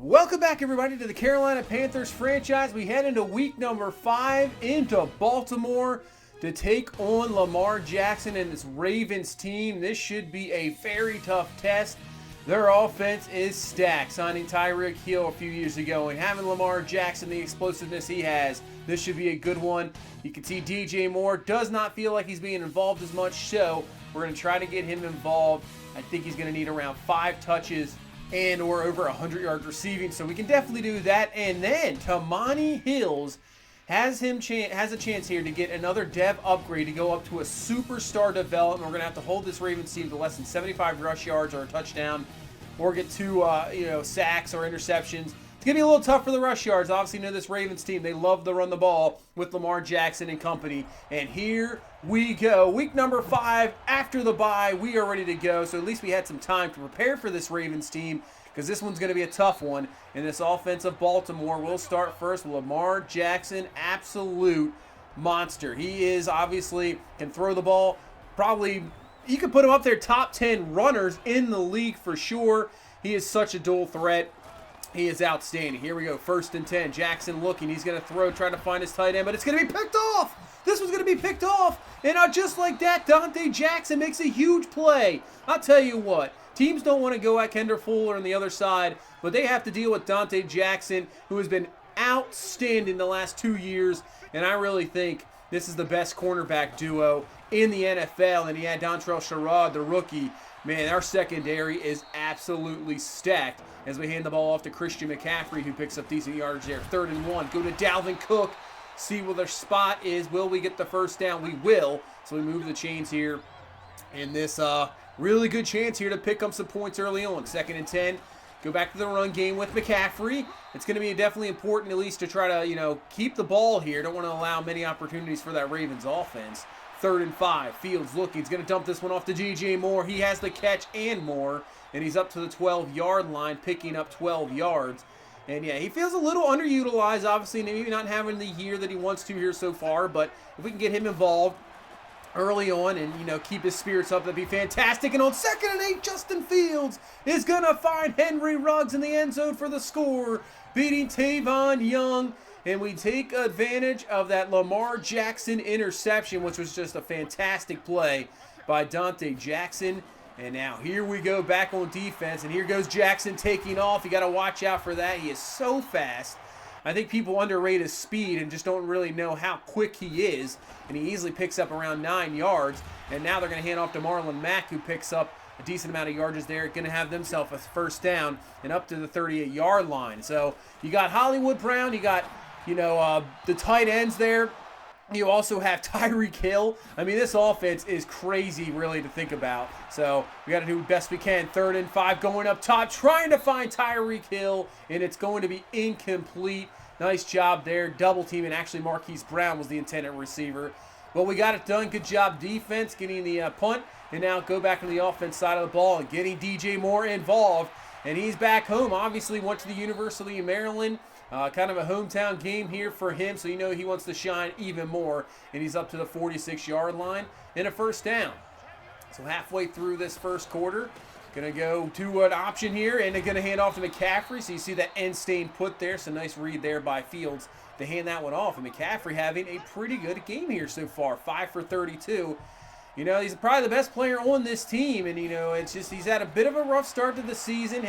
Welcome back, everybody, to the Carolina Panthers franchise. We head into week number 5 into Baltimore to take on Lamar Jackson and this Ravens team. This should be a very tough test. Their offense is stacked, signing Tyreek Hill a few years ago and having Lamar Jackson, the explosiveness he has. This should be a good one. You can see DJ Moore does not feel like he's being involved as much, so we're going to try to get him involved. I think he's going to need around 5 touches and or over 100 yards receiving, so we can definitely do that. And then Tamani Hills has a chance here to get another dev upgrade to go up to a superstar development. We're going to have to hold this Ravens team to less than 75 rush yards or a touchdown, or get 2 sacks or interceptions. It's going to be a little tough for the rush yards. Obviously, you know this Ravens team, they love to run the ball with Lamar Jackson and company. And here we go. Week number 5, after the bye, we are ready to go. So at least we had some time to prepare for this Ravens team, because this one's going to be a tough one. And this offense of Baltimore will start first with Lamar Jackson, absolute monster. He is obviously, can throw the ball. Probably, you could put him up there top 10 runners in the league for sure. He is such a dual threat. He is outstanding. Here we go, 1st and 10. Jackson looking. He's going to throw, trying to find his tight end, but it's going to be picked off. This one's going to be picked off. And just like that, Dante Jackson makes a huge play. I'll tell you what, teams don't want to go at Kendall Fuller on the other side, but they have to deal with Dante Jackson, who has been outstanding the last 2 years. And I really think this is the best cornerback duo in the NFL. And he had Dontrell Sherrod, the rookie. Man, our secondary is absolutely stacked as we hand the ball off to Christian McCaffrey, who picks up decent yardage there. 3rd and 1. Go to Dalvin Cook. See where their spot is. Will we get the first down? We will. So we move the chains here. And this really good chance here to pick up some points early on. 2nd and 10. Go back to the run game with McCaffrey. It's going to be definitely important at least to try to, keep the ball here. Don't want to allow many opportunities for that Ravens offense. 3rd and 5. Fields looking. He's going to dump this one off to DJ Moore. He has the catch and more. And he's up to the 12-yard line, picking up 12 yards. And yeah, he feels a little underutilized, obviously, maybe not having the year that he wants to here so far. But if we can get him involved early on and, keep his spirits up, that'd be fantastic. And on 2nd and 8, Justin Fields is going to find Henry Ruggs in the end zone for the score, beating Tavon Young. And we take advantage of that Lamar Jackson interception, which was just a fantastic play by Dante Jackson. And now here we go back on defense, and here goes Jackson taking off. You got to watch out for that. He is so fast. I think people underrate his speed and just don't really know how quick he is. And he easily picks up around 9 yards. And now they're going to hand off to Marlon Mack, who picks up a decent amount of yardage there. Going to have themselves a first down and up to the 38-yard line. So you got Hollywood Brown. You got, the tight ends there. You also have Tyreek Hill. I mean, this offense is crazy, really, to think about. So we got to do the best we can. 3rd and 5, going up top, trying to find Tyreek Hill, and it's going to be incomplete. Nice job there. Double team, and actually Marquise Brown was the intended receiver. But we got it done. Good job, defense, getting the punt. And now go back to the offense side of the ball and getting DJ Moore involved. And he's back home. Obviously went to the University of Maryland. Kind of a hometown game here for him, so he wants to shine even more. And he's up to the 46-yard line and a first down. So halfway through this first quarter, going to go to an option here, and they're going to hand off to McCaffrey. So you see that end stain put there. So nice read there by Fields to hand that one off. And McCaffrey having a pretty good game here so far, 5 for 32. He's probably the best player on this team, and it's just he's had a bit of a rough start to the season.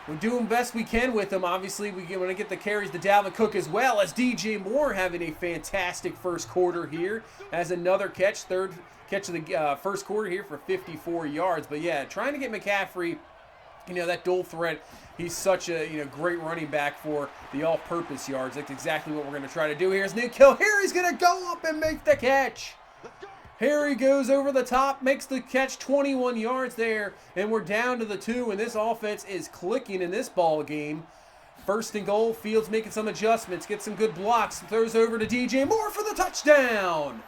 We're doing best we can with him. Obviously, we want to get the carries to Dalvin Cook as well, as DJ Moore having a fantastic first quarter here. As another catch, 3rd catch of the first quarter here for 54 yards. But yeah, trying to get McCaffrey, that dual threat. He's such a great running back for the all-purpose yards. That's exactly what we're going to try to do here. As Nick Hill, Harry's going to go up and make the catch. Harry goes over the top, makes the catch, 21 yards there, and we're down to the 2, and this offense is clicking in this ball game. 1st and goal, Fields making some adjustments, gets some good blocks, throws over to DJ Moore for the touchdown.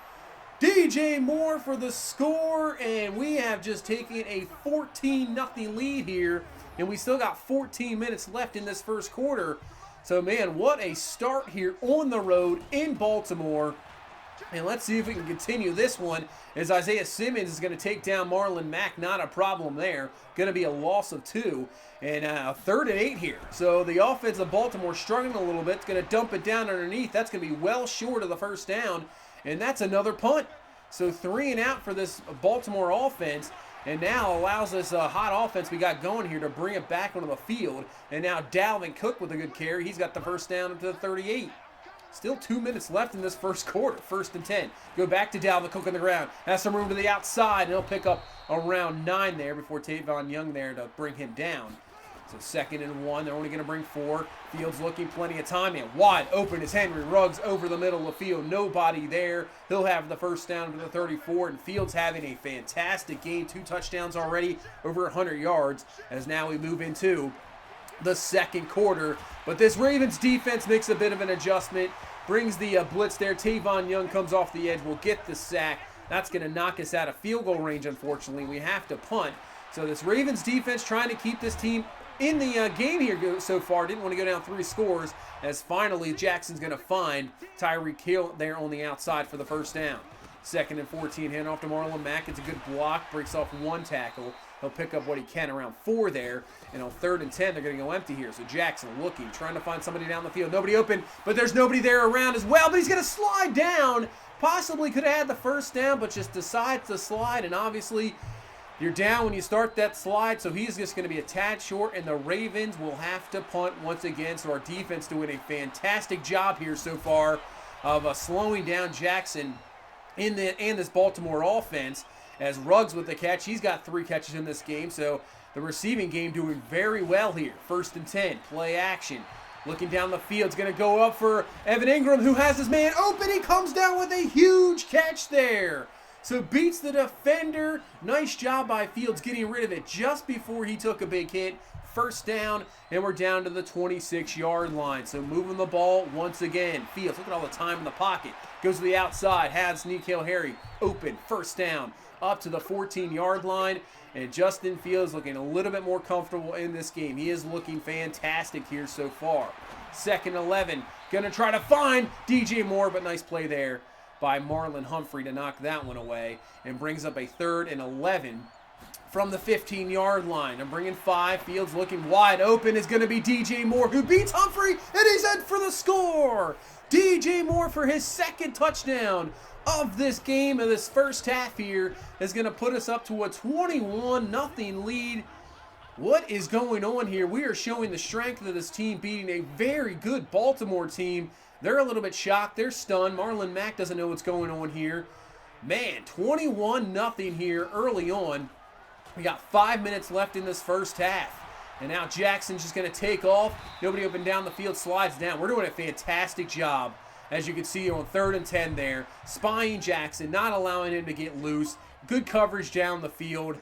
DJ Moore for the score, and we have just taken a 14-0 lead here, and we still got 14 minutes left in this first quarter. So, man, what a start here on the road in Baltimore. And let's see if we can continue this one, as Isaiah Simmons is going to take down Marlon Mack. Not a problem there. Going to be a loss of 2. And a 3rd and 8 here. So the offense of Baltimore struggling a little bit. It's going to dump it down underneath. That's going to be well short of the first down. And that's another punt. So 3 and out for this Baltimore offense. And now allows this hot offense we got going here to bring it back onto the field. And now Dalvin Cook with a good carry. He's got the first down up to the 38. Still 2 minutes left in this first quarter. 1st and 10. Go back to Dalvin Cook on the ground. Has some room to the outside, and he'll pick up around 9 there before Tavon Young there to bring him down. So 2nd and 1. They're only going to bring 4. Fields looking plenty of time. And wide open is Henry Ruggs over the middle of the field. Nobody there. He'll have the first down to the 34. And Fields having a fantastic game. 2 touchdowns already, over 100 yards. As now we move into the second quarter. But this Ravens defense makes a bit of an adjustment. Brings the blitz there. Tavon Young comes off the edge. Will get the sack. That's going to knock us out of field goal range, unfortunately. We have to punt. So this Ravens defense trying to keep this team in the game here so far. Didn't want to go down 3 scores, as finally Jackson's going to find Tyreek Hill there on the outside for the first down. 2nd and 14, hand off to Marlon Mack. It's a good block, breaks off 1 tackle. He'll pick up what he can around 4 there. And on 3rd and 10, they're going to go empty here. So Jackson looking, trying to find somebody down the field. Nobody open, but there's nobody there around as well. But he's going to slide down. Possibly could have had the first down, but just decides to slide. And obviously, you're down when you start that slide. So he's just going to be a tad short. And the Ravens will have to punt once again. So our defense doing a fantastic job here so far of slowing down Jackson in this Baltimore offense. As Ruggs with the catch, he's got 3 catches in this game, so the receiving game doing very well here. 1st and 10, play action. Looking down the field, it's going to go up for Evan Ingram, who has his man open. He comes down with a huge catch there. So beats the defender. Nice job by Fields getting rid of it just before he took a big hit. First down, and we're down to the 26-yard line. So moving the ball once again. Fields, look at all the time in the pocket. Goes to the outside, has N'Keal Harry open. First down, up to the 14-yard line. And Justin Fields looking a little bit more comfortable in this game. He is looking fantastic here so far. 2nd 11, going to try to find DJ Moore, but nice play there by Marlon Humphrey to knock that one away. And brings up a 3rd and 11 from the 15-yard line. I'm bringing 5. Fields looking wide open is going to be DJ Moore, who beats Humphrey, and he's in for the score. DJ Moore for his 2nd touchdown of this game, of this first half here, is going to put us up to a 21-0 lead. What is going on here? We are showing the strength of this team, beating a very good Baltimore team. They're a little bit shocked. They're stunned. Marlon Mack doesn't know what's going on here. Man, 21-0 here early on. We got 5 minutes left in this first half. And now Jackson's just going to take off. Nobody up and down the field, slides down. We're doing a fantastic job, as you can see on 3rd and 10 there. Spying Jackson, not allowing him to get loose. Good coverage down the field.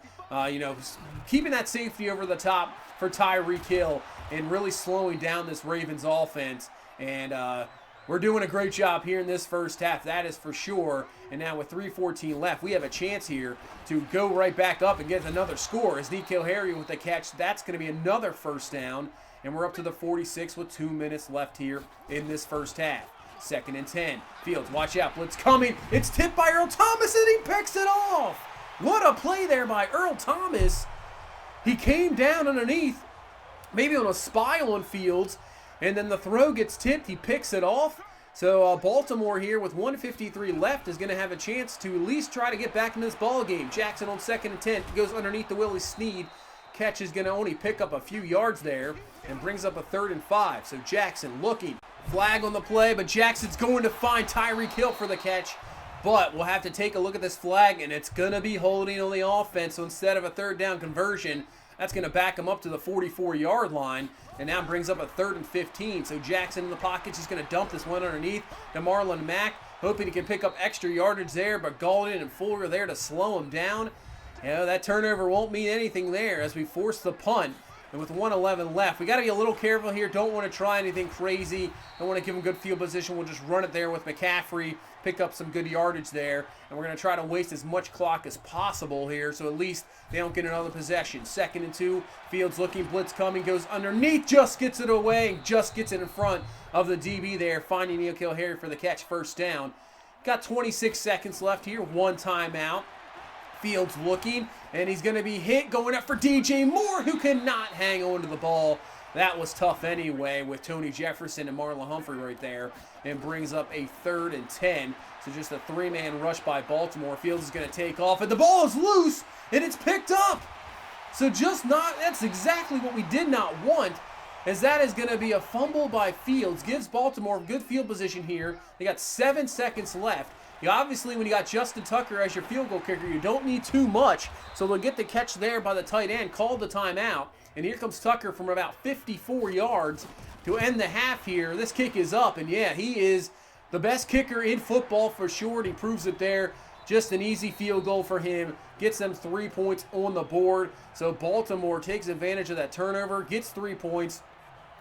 Keeping that safety over the top for Tyreek Hill and really slowing down this Ravens offense. And we're doing a great job here in this first half, that is for sure. And now with 3:14 left, we have a chance here to go right back up and get another score. As N'Keal Harry with the catch, that's going to be another first down. And we're up to the 46 with 2 minutes left here in this first half. 2nd and 10. Fields, watch out, blitz coming. It's tipped by Earl Thomas, and he picks it off. What a play there by Earl Thomas. He came down underneath, maybe on a spy on Fields, and then the throw gets tipped. He picks it off. So Baltimore here with 1:53 left is going to have a chance to at least try to get back in this ball game. Jackson on 2nd and 10 goes underneath the Willie Snead. Catch is going to only pick up a few yards there and brings up a 3rd and 5. So Jackson looking. Flag on the play, but Jackson's going to find Tyreek Hill for the catch. But we'll have to take a look at this flag, and it's going to be holding on the offense. So instead of a 3rd down conversion, that's going to back him up to the 44-yard line, and now brings up a 3rd and 15. So Jackson in the pocket, just going to dump this one underneath to Marlon Mack, hoping he can pick up extra yardage there, but Gaulden and Fuller there to slow him down. That turnover won't mean anything there as we force the punt. And with 1:11 left, we got to be a little careful here. Don't want to try anything crazy. Don't want to give him good field position. We'll just run it there with McCaffrey, pick up some good yardage there. And we're going to try to waste as much clock as possible here, so at least they don't get another possession. 2nd and 2. Fields looking, blitz coming, goes underneath, just gets it away, and just gets it in front of the DB there, finding N'Keal Harry for the catch, first down. Got 26 seconds left here. One timeout. Fields looking, and he's going to be hit going up for DJ Moore, who cannot hang on to the ball. That was tough anyway with Tony Jefferson and Marlon Humphrey right there, and brings up a 3rd and 10. So just a 3-man rush by Baltimore. Fields is going to take off, and the ball is loose, and it's picked up. So that's exactly what we did not want, as that is going to be a fumble by Fields. Gives Baltimore good field position here. They got 7 seconds left. Obviously, when you got Justin Tucker as your field goal kicker, you don't need too much. So they'll get the catch there by the tight end, call the timeout. And here comes Tucker from about 54 yards to end the half here. This kick is up, and yeah, he is the best kicker in football for sure. And he proves it there. Just an easy field goal for him. Gets them 3 points on the board. So Baltimore takes advantage of that turnover, gets 3 points,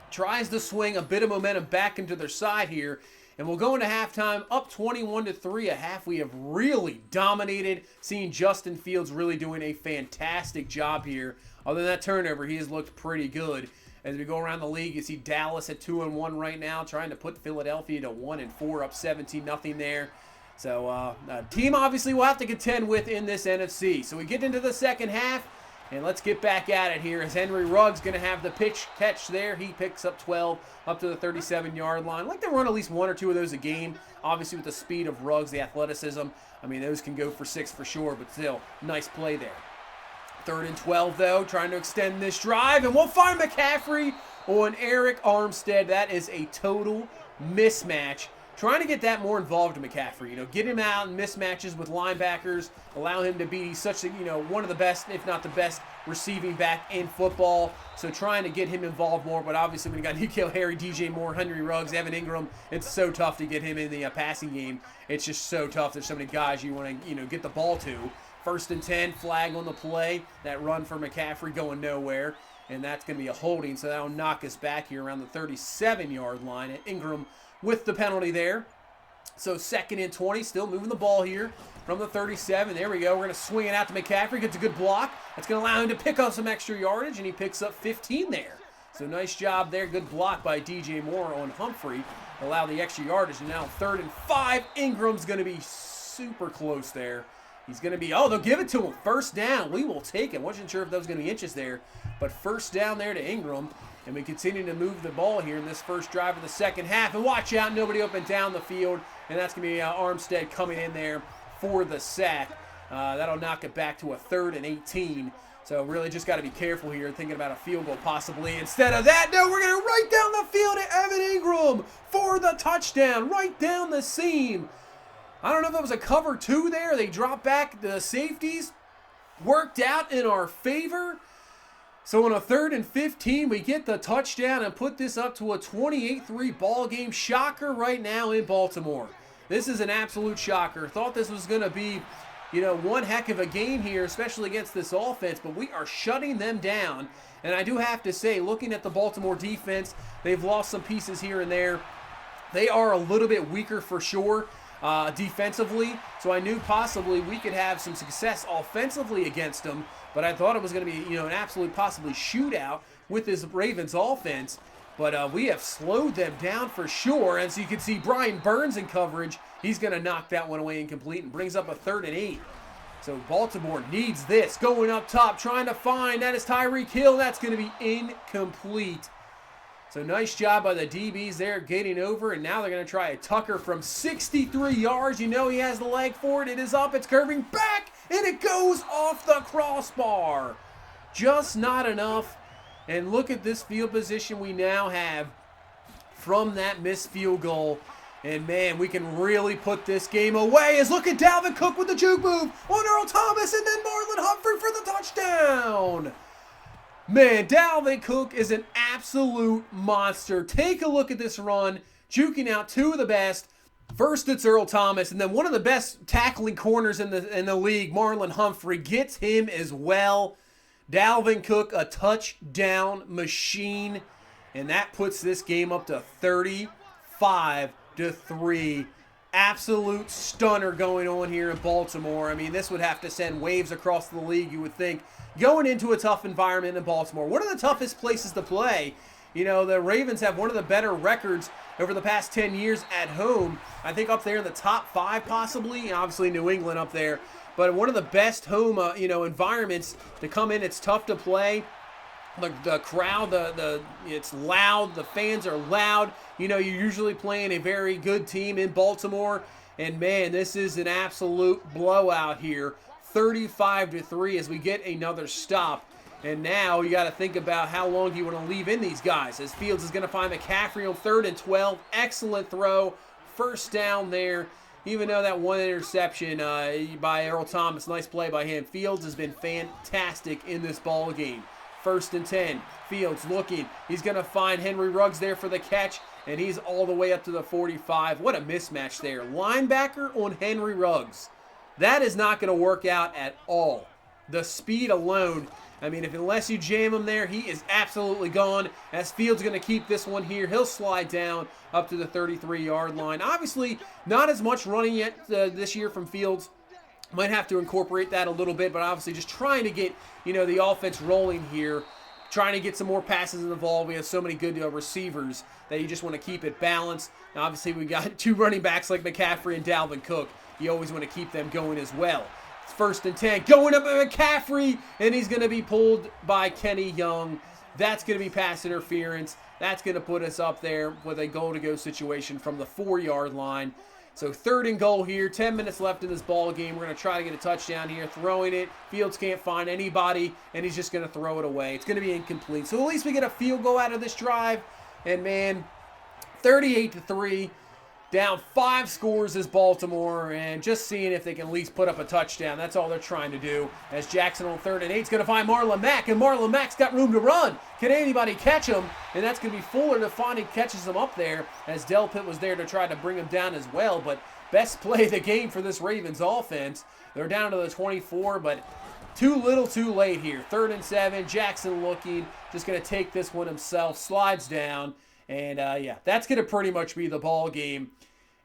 tries to swing a bit of momentum back into their side here. And we'll go into halftime up 21-3. A half we have really dominated. Seeing Justin Fields really doing a fantastic job here. Other than that turnover, he has looked pretty good. As we go around the league, you see Dallas at 2-1 right now, trying to put Philadelphia to 1-4, up 17-0 there. So a team obviously we'll have to contend with in this NFC. So we get into the second half. And let's get back at it here as Henry Ruggs going to have the pitch catch there. He picks up 12 up to the 37-yard line. I'd like to run at least 1 or 2 of those a game. Obviously with the speed of Ruggs, the athleticism. I mean, those can go for 6 for sure, but still, nice play there. 3rd and 12, though, trying to extend this drive. And we'll find McCaffrey on Eric Armstead. That is a total mismatch. Trying to get that more involved in McCaffrey. Get him out in mismatches with linebackers. Allow him to be such a, one of the best, if not the best, receiving back in football. So trying to get him involved more. But obviously when you got N'Keal Harry, DJ Moore, Henry Ruggs, Evan Ingram, it's so tough to get him in the passing game. It's just so tough. There's so many guys you want to, get the ball to. 1st and 10, flag on the play. That run for McCaffrey going nowhere. And that's going to be a holding. So that'll knock us back here around the 37-yard line. And Ingram with the penalty there. So 2nd and 20, still moving the ball here from the 37. There we go. We're going to swing it out to McCaffrey. Gets a good block. That's going to allow him to pick up some extra yardage, and he picks up 15 there. So nice job there. Good block by DJ Moore on Humphrey. Allow the extra yardage. And now 3rd and 5. Ingram's going to be super close there. He's going to be, they'll give it to him. 1st down. We will take it. Wasn't sure if that was going to be inches there, but 1st down there to Ingram. And we continue to move the ball here in this first drive of the second half. And watch out, nobody up and down the field. And that's going to be Armstead coming in there for the sack. That'll knock it back to a 3rd and 18. So really just got to be careful here, thinking about a field goal possibly. Instead of that, no, we're going to right down the field to Evan Ingram for the touchdown, right down the seam. I don't know if that was a cover 2 there. They dropped back the safeties. Worked out in our favor. So on a 3rd and 15, we get the touchdown and put this up to a 28-3 ball game. Shocker right now in Baltimore. This is an absolute shocker. Thought this was going to be, one heck of a game here, especially against this offense, but we are shutting them down. And I do have to say, looking at the Baltimore defense, they've lost some pieces here and there. They are a little bit weaker for sure defensively, so I knew possibly we could have some success offensively against them. But I thought it was going to be, an absolute possibly shootout with this Ravens offense. But we have slowed them down for sure. And so you can see Brian Burns in coverage. He's going to knock that one away incomplete and brings up a 3rd and 8. So Baltimore needs this. Going up top, trying to find. That is Tyreek Hill. That's going to be incomplete. So nice job by the DBs there getting over. And now they're going to try a Tucker from 63 yards. He has the leg for it. It is up. It's curving back. And it goes off the crossbar. Just not enough. And look at this field position we now have from that missed field goal. And man, we can really put this game away. As look at Dalvin Cook with the juke move on Earl Thomas and then Marlon Humphrey for the touchdown. Man, Dalvin Cook is an absolute monster. Take a look at this run. Juking out 2 of the best. First, it's Earl Thomas, and then one of the best tackling corners in the league, Marlon Humphrey, gets him as well. Dalvin Cook, a touchdown machine, and that puts this game up to 35-3. Absolute stunner going on here in Baltimore. I mean, this would have to send waves across the league, you would think, going into a tough environment in Baltimore. One of the toughest places to play the Ravens have one of the better records over the past 10 years at home. I think up there in the top 5 possibly. Obviously New England up there. But one of the best home, environments to come in. It's tough to play. The crowd, it's loud. The fans are loud. You're usually playing a very good team in Baltimore. And, man, this is an absolute blowout here. 35-3 as we get another stop. And now you got to think about how long do you want to leave in these guys. As Fields is going to find McCaffrey on 3rd and 12. Excellent throw. First down there. Even though that one interception by Earl Thomas, nice play by him. Fields has been fantastic in this ball game. 1st and 10. Fields looking. He's going to find Henry Ruggs there for the catch. And he's all the way up to the 45. What a mismatch there. Linebacker on Henry Ruggs. That is not going to work out at all. The speed alone, unless you jam him there, he is absolutely gone. As Fields going to keep this one here. He'll slide down up to the 33-yard line. Obviously, not as much running yet this year from Fields. Might have to incorporate that a little bit, but obviously just trying to get, the offense rolling here. Trying to get some more passes involved. We have so many good receivers that you just want to keep it balanced. Now, obviously, we got 2 running backs like McCaffrey and Dalvin Cook. You always want to keep them going as well. It's 1st and 10. Going up at McCaffrey, and he's going to be pulled by Kenny Young. That's going to be pass interference. That's going to put us up there with a goal-to-go situation from the 4-yard line. So 3rd and goal here, 10 minutes left in this ball game. We're going to try to get a touchdown here, throwing it. Fields can't find anybody, and he's just going to throw it away. It's going to be incomplete. So at least we get a field goal out of this drive. And, man, 38-3, down 5 scores is Baltimore, and just seeing if they can at least put up a touchdown. That's all they're trying to do. As Jackson on 3rd and 8 is going to find Marlon Mack, and Marlon Mack's got room to run. Can anybody catch him? And that's going to be Fuller to find and catches him up there, as Delpit was there to try to bring him down as well. But best play of the game for this Ravens offense. They're down to the 24, but too little too late here. 3rd and 7, Jackson looking, just going to take this one himself, slides down. And, that's going to pretty much be the ball game.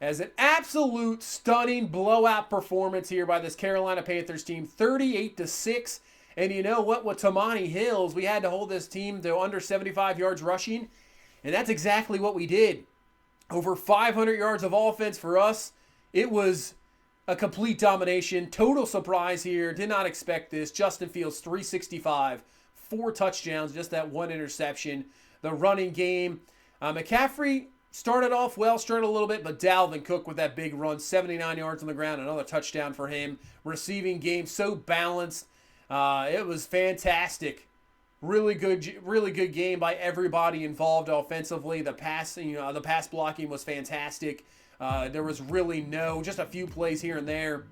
As an absolute stunning blowout performance here by this Carolina Panthers team, 38-6. And you know what? With Tamani Hills, we had to hold this team to under 75 yards rushing. And that's exactly what we did. Over 500 yards of offense for us. It was a complete domination. Total surprise here. Did not expect this. Justin Fields, 365. 4 touchdowns, just that 1 interception. The running game. McCaffrey started off well, struggled a little bit, but Dalvin Cook with that big run, 79 yards on the ground, another touchdown for him. Receiving game, so balanced. It was fantastic. Really good game by everybody involved offensively. The pass blocking was fantastic. There was really just a few plays here and there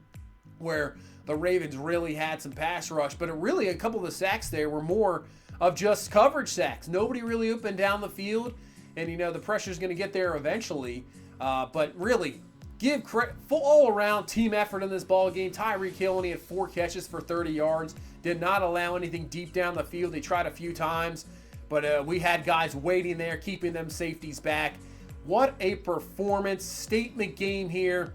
where the Ravens really had some pass rush, but a couple of the sacks there were more of just coverage sacks. Nobody really up and down the field. And, the pressure's going to get there eventually. But really, give full all-around team effort in this ball game. Tyreek Hill only had 4 catches for 30 yards. Did not allow anything deep down the field. They tried a few times. But we had guys waiting there, keeping them safeties back. What a performance. Statement game here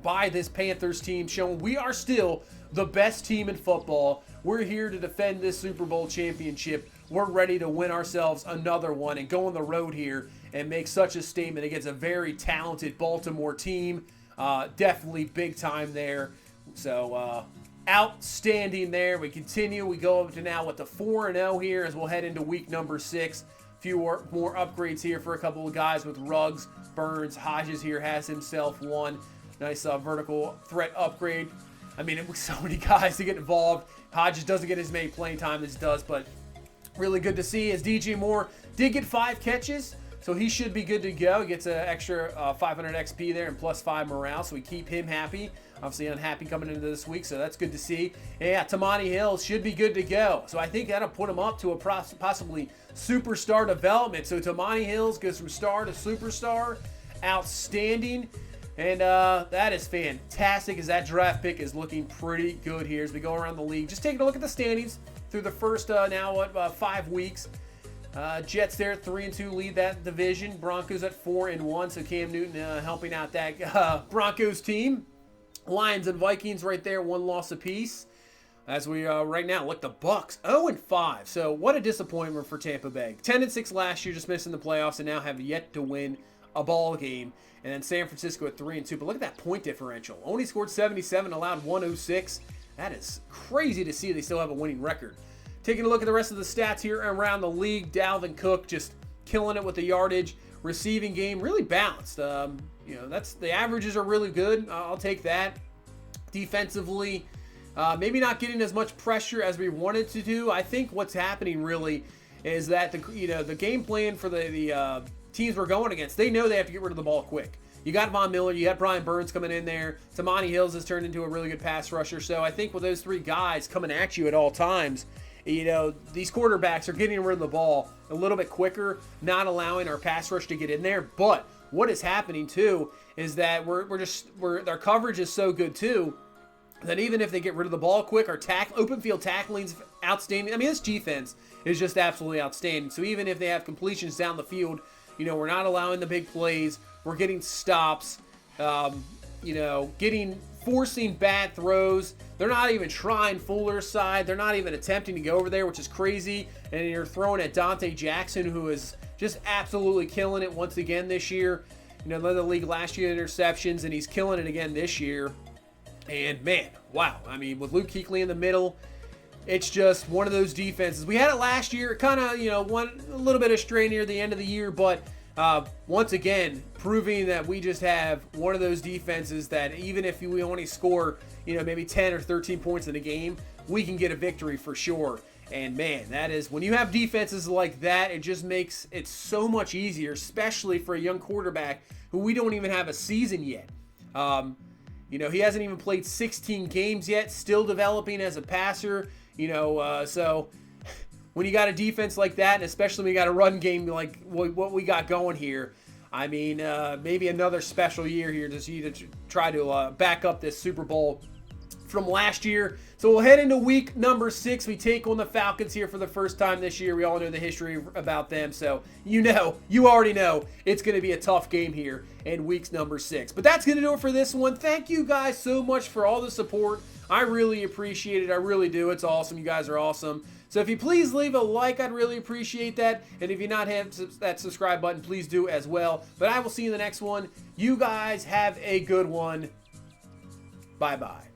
by this Panthers team, showing we are still the best team in football. We're here to defend this Super Bowl championship. We're ready to win ourselves another one and go on the road here and make such a statement against a very talented Baltimore team. Definitely big time there. So outstanding there. We continue. We go up to now with the 4-0 here as we'll head into week number 6. A few more upgrades here for a couple of guys with Ruggs, Burns. Hodges here has himself one. Nice vertical threat upgrade. It was so many guys to get involved. Hodges doesn't get as many playing time as he does, but really good to see as DJ Moore did get 5 catches, so he should be good to go. He gets an extra 500 XP there and plus 5 morale, so we keep him happy. Obviously unhappy coming into this week, so that's good to see. And yeah, Tamani Hills should be good to go. So I think that'll put him up to a possibly superstar development. So Tamani Hills goes from star to superstar. Outstanding. And that is fantastic as that draft pick is looking pretty good here as we go around the league. Just taking a look at the standings through the first 5 weeks. Jets there 3-2 lead that division. Broncos at 4-1. So Cam Newton helping out that Broncos team. Lions and Vikings right there, 1 loss apiece. As we right now look, the Bucks 0-5. So what a disappointment for Tampa Bay. 10-6 last year, just missing the playoffs, and now have yet to win a ball game. And then San Francisco at 3-2. But look at that point differential. Only scored 77, allowed 106. That is crazy to see. They still have a winning record. Taking a look at the rest of the stats here around the league, Dalvin Cook just killing it with the yardage. Receiving game really balanced. That's the averages are really good. I'll take that. Defensively, maybe not getting as much pressure as we wanted to do. I think what's happening really is that the game plan for the teams we're going against, they know they have to get rid of the ball quick. You got Von Miller, you got Brian Burns coming in there. Tamani Hills has turned into a really good pass rusher. So I think with those three guys coming at you at all times, these quarterbacks are getting rid of the ball a little bit quicker, not allowing our pass rush to get in there. But what is happening too is that our coverage is so good too that even if they get rid of the ball quick, our open field tackling's outstanding. I mean, this defense is just absolutely outstanding. So even if they have completions down the field, we're not allowing the big plays. We're getting stops, forcing bad throws. They're not even trying Fuller's side. They're not even attempting to go over there, which is crazy. And you're throwing at Dante Jackson, who is just absolutely killing it once again this year. Led the league last year in interceptions, and he's killing it again this year. And man, wow. I mean, with Luke Kuechly in the middle, it's just one of those defenses. We had it last year. It kind of, went a little bit astray near the end of the year, but once again, proving that we just have one of those defenses that even if we only score, maybe 10 or 13 points in a game, we can get a victory for sure. And man, that is, when you have defenses like that, it just makes it so much easier, especially for a young quarterback who we don't even have a season yet. He hasn't even played 16 games yet, still developing as a passer, so when you got a defense like that, and especially when you got a run game like what we got going here, I mean, maybe another special year here to try to back up this Super Bowl from last year. So we'll head into week number 6. We take on the Falcons here for the first time this year. We all know the history about them, so you already know it's going to be a tough game here in week number 6. But that's going to do it for this one. Thank you guys so much for all the support. I really appreciate it. I really do. It's awesome. You guys are awesome. So if you please leave a like, I'd really appreciate that. And if you not have that subscribe button, please do as well. But I will see you in the next one. You guys have a good one. Bye-bye.